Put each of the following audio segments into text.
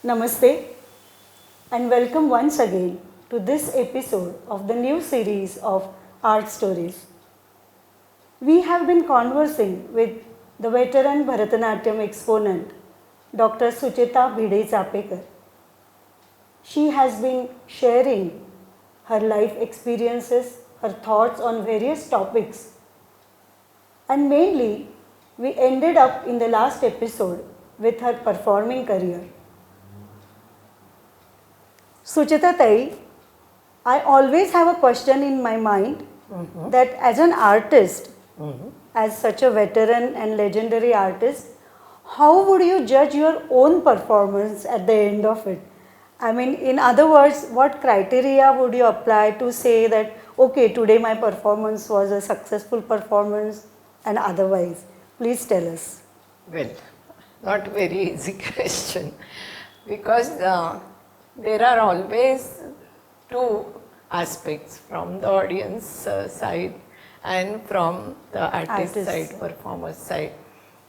Namaste and welcome once again to this episode of the new series of Art Stories. We have been conversing with the veteran Bharatanatyam exponent Dr.Sucheta Bhide Chapekar. She has been sharing her life experiences, her thoughts on various topics, and mainly we ended up in the last episode with her performing career. Sucheta Tai, I always have a question in my mind that as an artist, as such a veteran and legendary artist, how would you judge your own performance at the end of it? I mean, in other words, what criteria would you apply to say that, okay, today my performance was a successful performance and otherwise? Please tell us. Well, not very easy question because there are always two aspects from the audience side and from the artist side, performer side.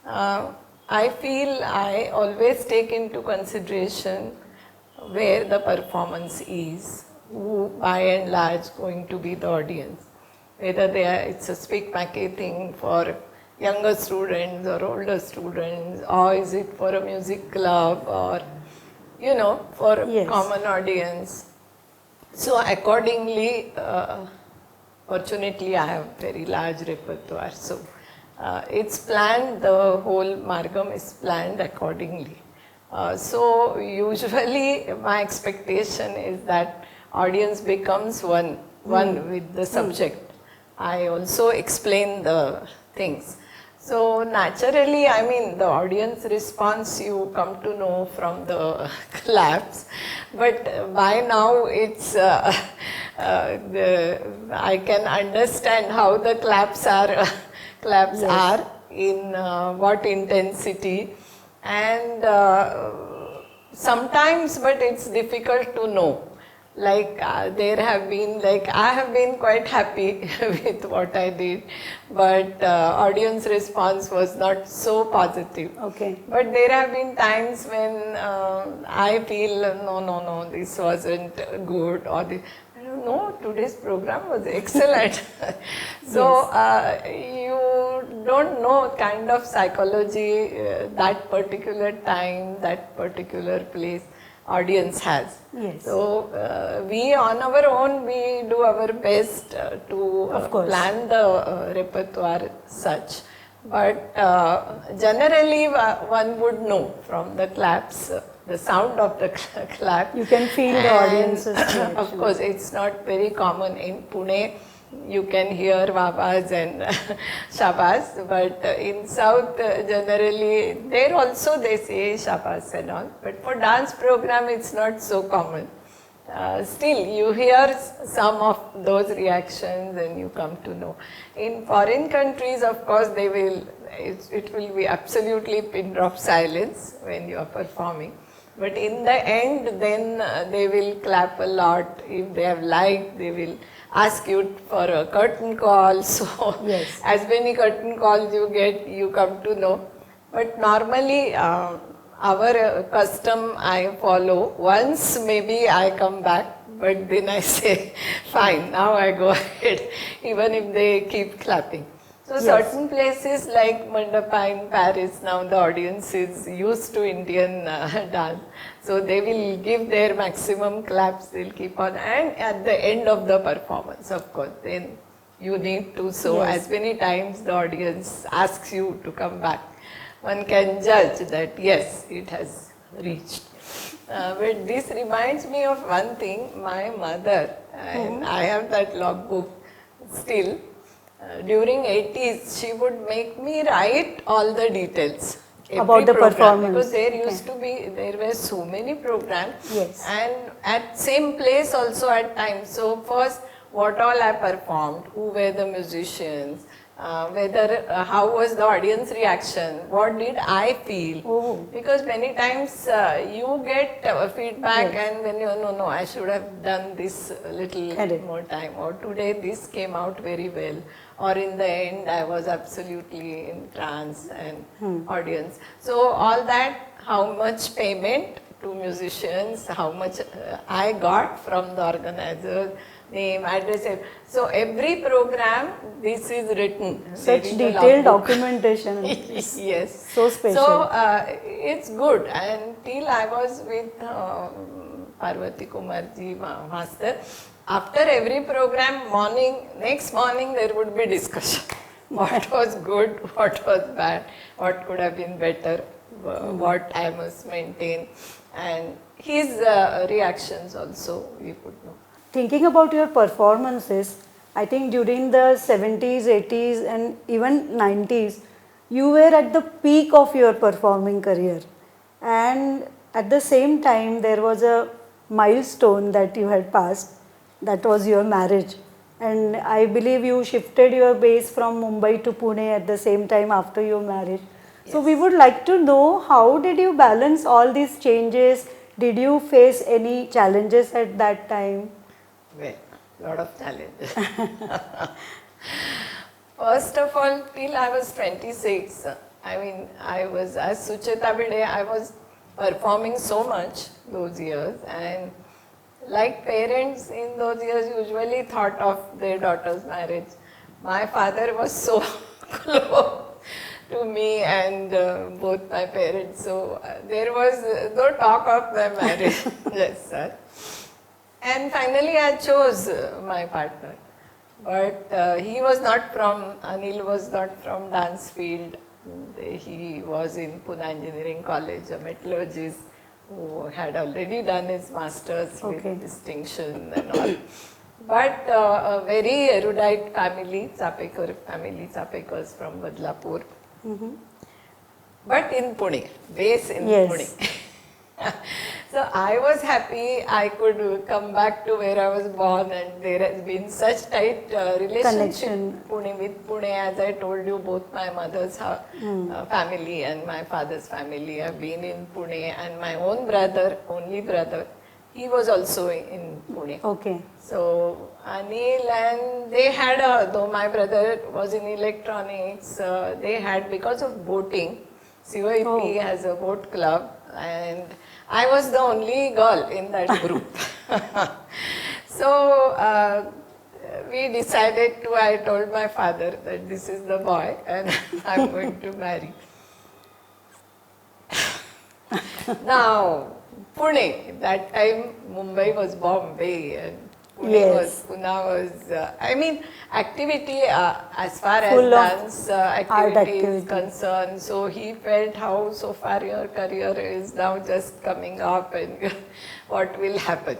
I feel I always take into consideration where the performance is, who by and large going to be the audience. Whether it's a speak mackey thing for younger students or older students, or is it for a music club or for a common audience. So accordingly, fortunately I have very large repertoire. So it's planned, the whole Margam is planned accordingly. So usually my expectation is that audience becomes one with the subject. I also explain the things. So naturally, I mean, the audience response you come to know from the claps, but by now it's, I can understand how the claps are in what intensity, and sometimes, but it's difficult to know. Like there have been, I have been quite happy with what I did, but audience response was not so positive. Okay. But there have been times when I feel, no, this wasn't good, or I don't know, today's program was excellent. So you don't know kind of psychology that particular time, that particular place audience has. Yes. So we on our own, we do our best to plan the repertoire such. But generally one would know from the claps, the sound of the clap. You can feel the audience's reaction. Of course, it's not very common in Pune. You can hear wabas and shabas, but in South generally, there also they say shabas and all, but for dance program it's not so common. Still, you hear some of those reactions and you come to know. In foreign countries, of course, it will be absolutely pin drop silence when you are performing. But in the end, then they will clap a lot. If they have liked, they will ask you for a curtain call. So as many curtain calls you get, you come to know. But normally our custom I follow. Once maybe I come back, but then I say, fine, now I go ahead, even if they keep clapping. So certain places like Mandapa in Paris, now the audience is used to Indian dance. So they will give their maximum claps, they'll keep on, and at the end of the performance, of course, then you need to, so as many times the audience asks you to come back, one can judge that yes, it has reached. But this reminds me of one thing, my mother, and I have that logbook still. During 80s, she would make me write all the details. About the performance. Because there were so many programs. And at same place also at times. So first, what all I performed, who were the musicians, how was the audience reaction, what did I feel, because many times you get feedback and when you no, I should have done this a little more time, or today this came out very well, or in the end I was absolutely in trance and audience. So all that, how much payment to musicians, how much I got from the organizer, name, address. So every program, this is written. Such there is a detailed logbook. documentation. It's Yes. so special. So it's good. Until I was with Parvati Kumarji master, after every program, next morning there would be discussion. What was good, what was bad, what could have been better, what I must maintain, and his reactions also we would know. Thinking about your performances, I think during the 70s, 80s, and even 90s, you were at the peak of your performing career. And at the same time, there was a milestone that you had passed, that was your marriage. And I believe you shifted your base from Mumbai to Pune at the same time after your marriage. So we would like to know, how did you balance all these changes? Did you face any challenges at that time? Well, lot of challenges. First of all, till I was 26, I was, as Sucheta Bhide, I was performing so much those years, and like parents in those years usually thought of their daughter's marriage. My father was so close to me and both my parents, so there was no talk of my marriage. Yes, sir. And finally I chose my partner. But he was not from, Anil was not from dance field. He was in Pune Engineering College, a metallurgist who had already done his masters with distinction and all. But a very erudite family, Chapekar family, Chapekars from Badlapur. But in Pune, base in Pune. So I was happy I could come back to where I was born, and there has been such tight relationship with Pune. As I told you, both my mother's family and my father's family have been in Pune, and my own brother, only brother, he was also in Pune. Okay. So Anil, and they had, though my brother was in electronics, they had, because of boating, COIP has a boat club, and I was the only girl in that group. So we decided I told my father that this is the boy and I'm going to marry. Now, Pune, that time Mumbai was Bombay and Pune was, activity as far as dance activity is concerned. So he felt how so far your career is now just coming up and what will happen.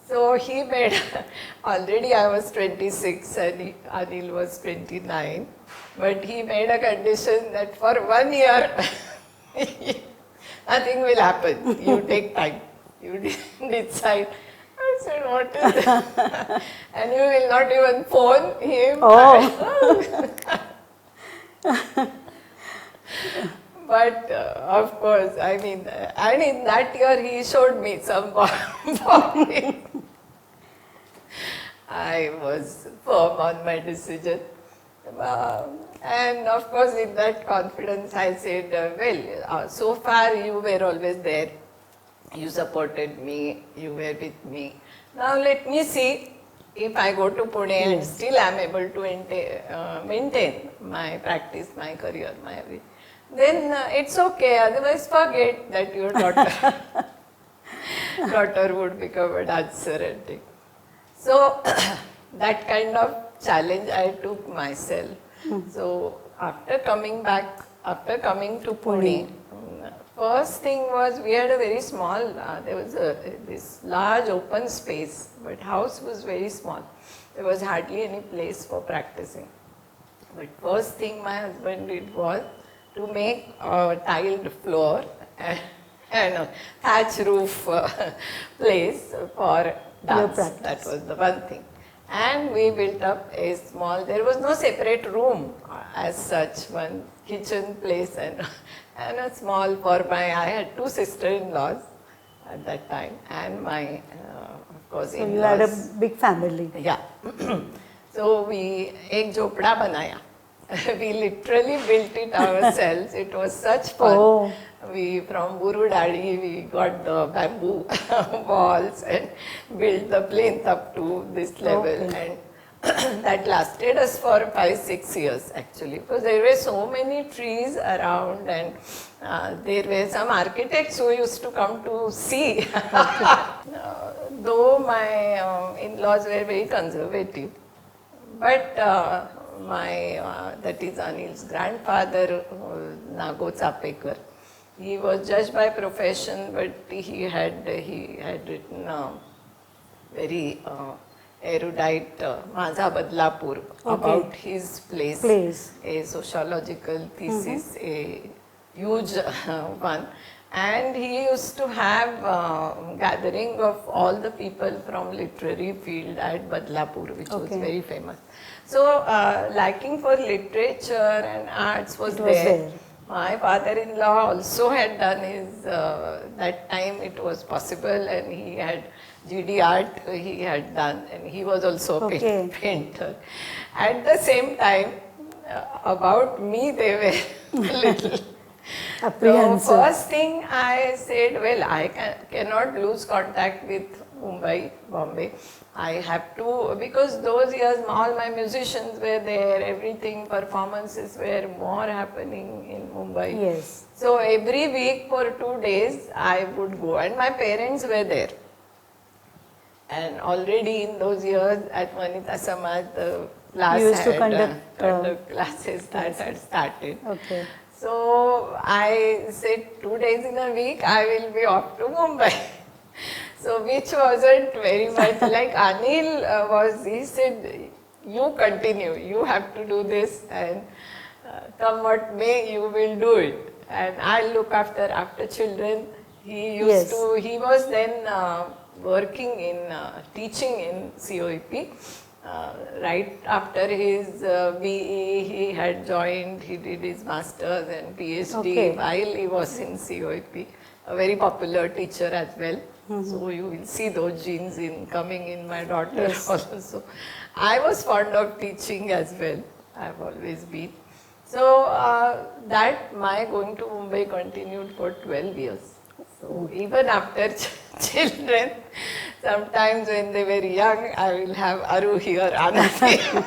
So he made, already I was 26 and Anil was 29, but he made a condition that for 1 year, nothing will happen. You take time. You decide. I said, what is that? And you will not even phone him. But of course, and in that year he showed me some body. I was firm on my decision. And of course, in that confidence, I said, so far you were always there. You supported me, you were with me. Now let me see if I go to Pune and still I am able to maintain my practice, my career, my everything. Then it's okay, otherwise forget that your daughter would become a dancer and thing. So that kind of challenge I took myself. So after coming to Pune, first thing was we had a very small, there was this large open space, but house was very small. There was hardly any place for practicing. But first thing my husband did was to make a tiled floor and a thatch roof place for dance. That was the one thing. And we built up a small, there was no separate room as such, one kitchen place and a small I had 2 sister-in-laws at that time and my, of course, in-laws. So you had a big family. Yeah. So we एक झोपड़ा बनाया We literally built it ourselves. It was such fun. Oh. We from Burudadi, we got the bamboo walls and built the plinth up to this level, Okay. and that lasted us for 5-6 years actually, because there were so many trees around, and there were some architects who used to come to see. Though my in-laws were very conservative, but that is Anil's grandfather, Nago Chapekar, he was judge by profession, but he had written very erudite माझा Badlapur about his place, a sociological thesis, a huge one. And he used to have gathering of all the people from literary field at Badlapur, which was very famous. So liking for literature and arts was there. My father-in-law also had done his, that time it was possible, and he had GD art he had done, and he was also a painter. At the same time, about me they were little apprehensive. So first thing I said, well, I cannot lose contact with Mumbai, Bombay. I have to, because those years all my musicians were there, everything, performances were more happening in Mumbai. Yes. So every week for 2 days I would go, and my parents were there. And already in those years at Vanita Samaj, the class conduct classes that had started. Okay. So I said 2 days in a week I will be off to Mumbai. So which wasn't very much like Anil was, he said, you continue, you have to do this, and come what may, you will do it. And I'll look after children. He used to, he was then working in, teaching in COEP. Right after his BE, he had joined, he did his master's and PhD while he was in COEP. A very popular teacher as well. So you will see those genes coming in my daughter also. I was fond of teaching as well. I've always been. So that my going to Mumbai continued for 12 years. So even after children, sometimes when they were young, I will have Aru here, Anandi.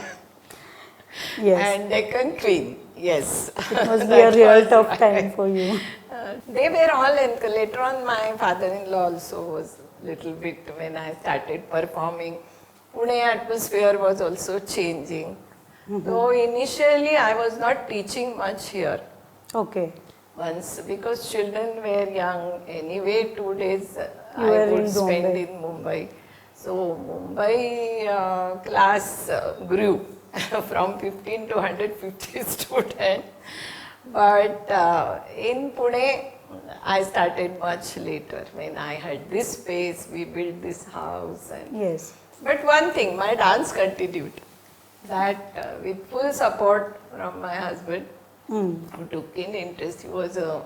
And Deccan Queen, yes. It must be a real tough time for you. They were all, and later on my father-in-law also was little bit when I started performing. Pune atmosphere was also changing. Though initially I was not teaching much here. Okay. Once, because children were young, anyway 2 days You I would spend in Mumbai. So Mumbai class grew from 15 to 150 students. But in Pune, I started much later. When I had this space, we built this house. And but one thing, my dance continued. That with full support from my husband, who took in interest. He was a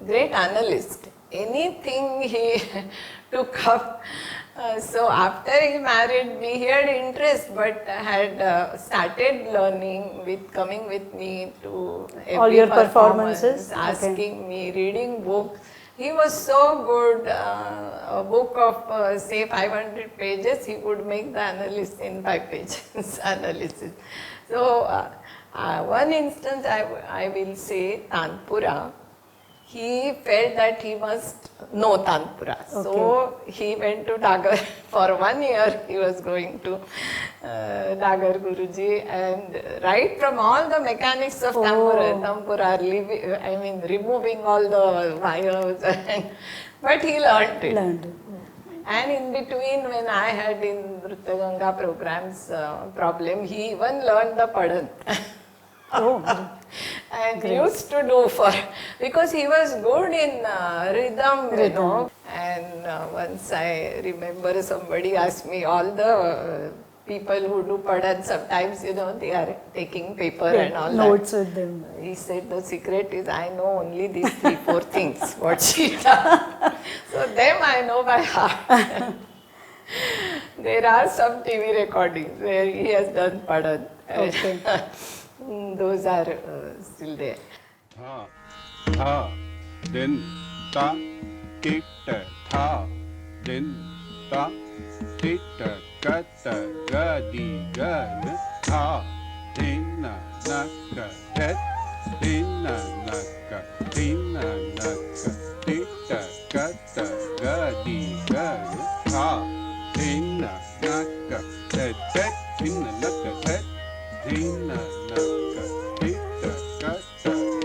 great analyst. Anything he took up. So after he married me, he had interest, but had started learning, coming with me to every all your performances, asking me, reading books. He was so good, a book of say 500 pages, he could make the analysis in 5 pages analysis. So one instance I will say, Tanpura, he felt that he must know Tanpura. So he went to Dagar. For 1 year he was going to Dagar Guruji, and right from all the mechanics of Tanpura, removing all the wires, but he learned it. And in between, when I had in Nritya Ganga programs problem, he even learned the Padan. And used to do because he was good in rhythm, you know. And once I remember somebody asked me, all the people who do Padan, sometimes, you know, they are taking paper and all notes that. with them. He said, the secret is I know only these 3-4 things, what she does. So them I know by heart. There are some TV recordings where he has done Padan. those are still there. Tha, tha, then ta, tit, tha, then ta, tit, kat, ga, di, ga, n, tha, din, na, ka, tet, din, na, ka, din, na, ka, tit, kat, ga, di, ga, n, tha, din, na, ka, tet, tet, din, na, ka, tet, din, na, ka, tit, kat,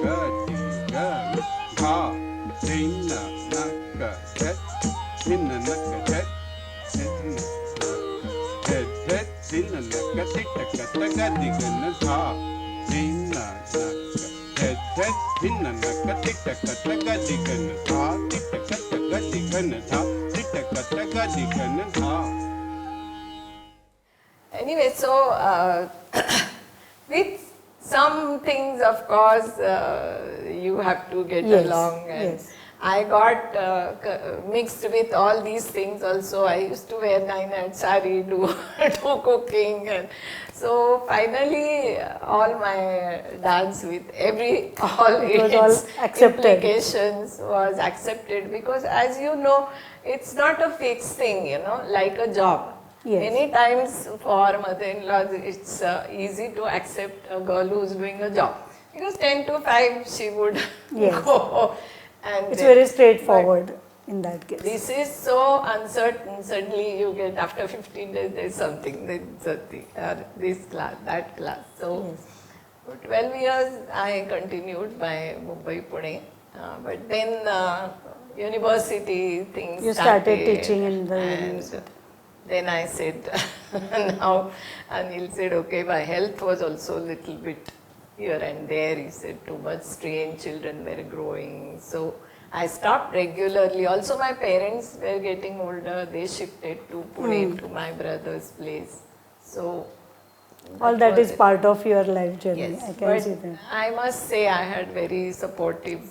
ga, di, ga, n, tha, din, na, ka, tet, din, na, ka, tet, tet, tet, din, na, ka, tit, kat, ga, di, ga, n, tha, din, na, ka, tet, tet, din, na, ka, tit, kat, ga, di, ga, n, tha, tit, kat, ga, di, ga, n, tha, tit, kat, ga, di, ga, n, tha. Anyway, so with some things, of course, you have to get Yes, along. And yes. I got mixed with all these things also. I used to wear 9-hat sari, do cooking. And so finally, all my dance with all It was all its accepted. implications was accepted, because as you know, it's not a fixed thing, like a job. Yes. Many times for mother-in-laws, it's easy to accept a girl who's doing a job, because 10 to 5 she would Yes. go. And It's then- very straightforward in that case. This is so uncertain. Suddenly you get after 15 days there's something, this class, that class. So for 12 years I continued by Mumbai, Pune. But then university things You started teaching in the university. Then I said, now Anil said, okay, my health was also a little bit here and there. He said too much strain, children were growing. So I stopped regularly. Also my parents were getting older. They shifted to Pune, to my brother's place. So All that was is it. part of your life journey. Yes, I can but see that. I must say I had very supportive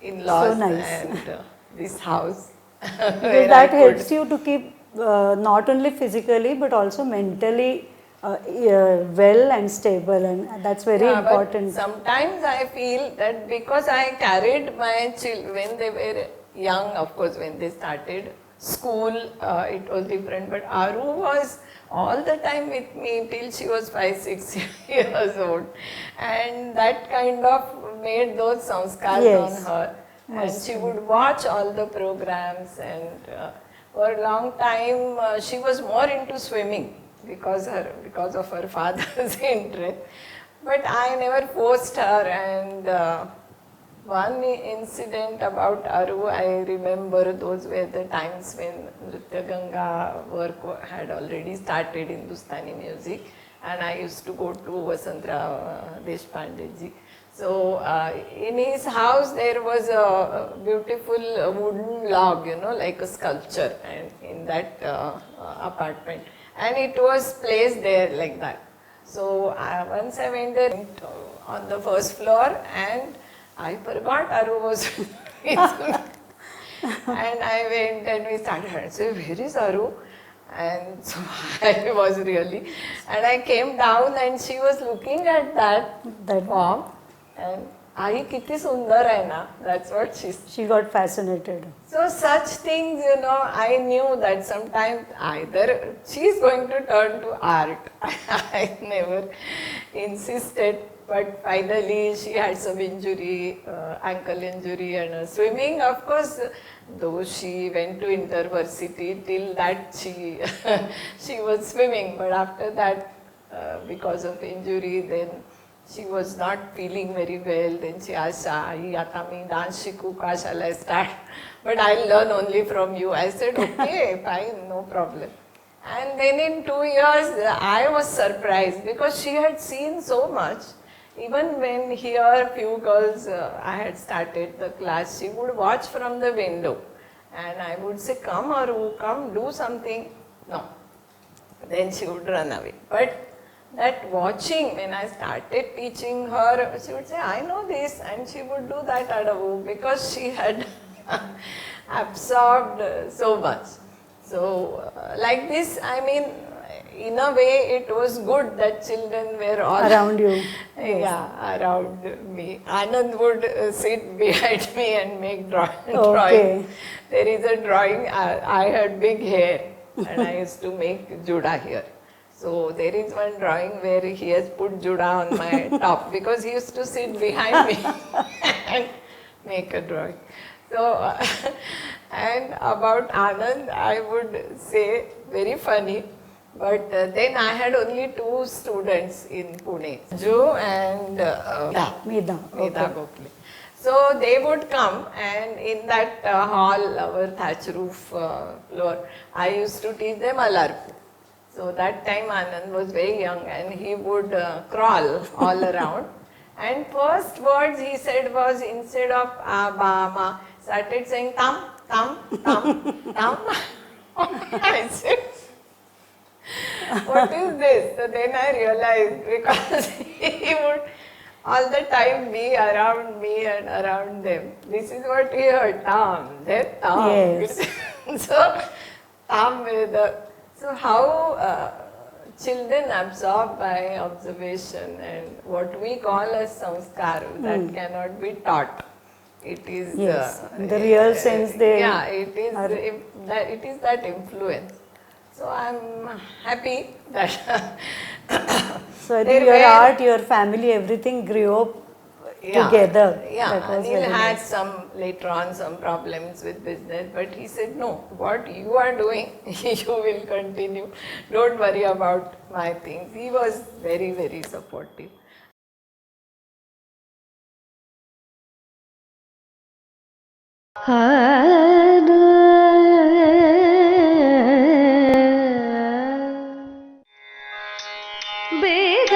in-laws So nice. and this house. Because that helps you to keep not only physically but also mentally well and stable, and that's very Yeah, important. But sometimes I feel that because I carried my children when they were young, of course, when they started school, it was different. But Aru was all the time with me till she was 5-6 years old, and that kind of made those sanskars Yes. on her. And she would watch all the programs, and for a long time she was more into swimming because of her father's interest. But I never forced her, and one incident about Aru, I remember those were the times when Nritya Ganga work had already started in Hindustani music, and I used to go to Vasantrao Deshpandeji. So in his house there was a beautiful wooden log, like a sculpture, and in that apartment, and it was placed there like that. So once I went there on the first floor, and I forgot Aru was and I went and we started her. So where is Aru? And so I was really, and I came down and she was looking at that form, and Ai kiti sundar hai na. That's what she said. She got fascinated. So such things, I knew that sometimes either she is going to turn to art. I never insisted, but finally she had some injury, ankle injury, and swimming, of course, though she went to intervarsity, till that she she was swimming, but after that, because of injury, then she was not feeling very well. Then she asked, "Ai, आता मी dance शिकू का? Shall I start? But I'll learn only from you." I said, "Okay, fine, no problem." And then in 2 years, I was surprised because she had seen so much. Even when here few girls, I had started the class, she would watch from the window, and I would say, "Come, Aru, come, do something." No. Then she would run away. But that watching, when I started teaching her, she would say, "I know this," and she would do that adavu because she had absorbed so much. So like this, I mean, in a way it was good that children were all Around you. yeah, around me. Anand would sit behind me and make drawing. Okay. There is a drawing, I had big hair and I used to make juda here. So there is one drawing where he has put juda on my top because he used to sit behind me and make a drawing. So, and about Anand, I would say very funny. But then I had only 2 students in Pune, Joe and Meda. Meda Gokhale. So they would come, and in that hall, our thatch roof floor, I used to teach them alarpu. So that time Anand was very young and he would crawl all around. And first words he said was, instead of ba, ma, started saying tam, tam, tam, tam. I said, what is this? So then I realized, because he would all the time be around me and around them. This is what he heard, tam, then tam. Yes. So, tam with the, so how children absorb by observation, and what we call as sanskar, that cannot be taught. It is Yes, in the real sense they yeah, it is that influence. So I'm happy that So I there think your were- art, your family, everything grew up together. Yeah, That was Anil very had nice. some later on some problems with business, but he said, no, what you are doing, you will continue. Don't worry about my things. He was very, very supportive. ಬೇಗ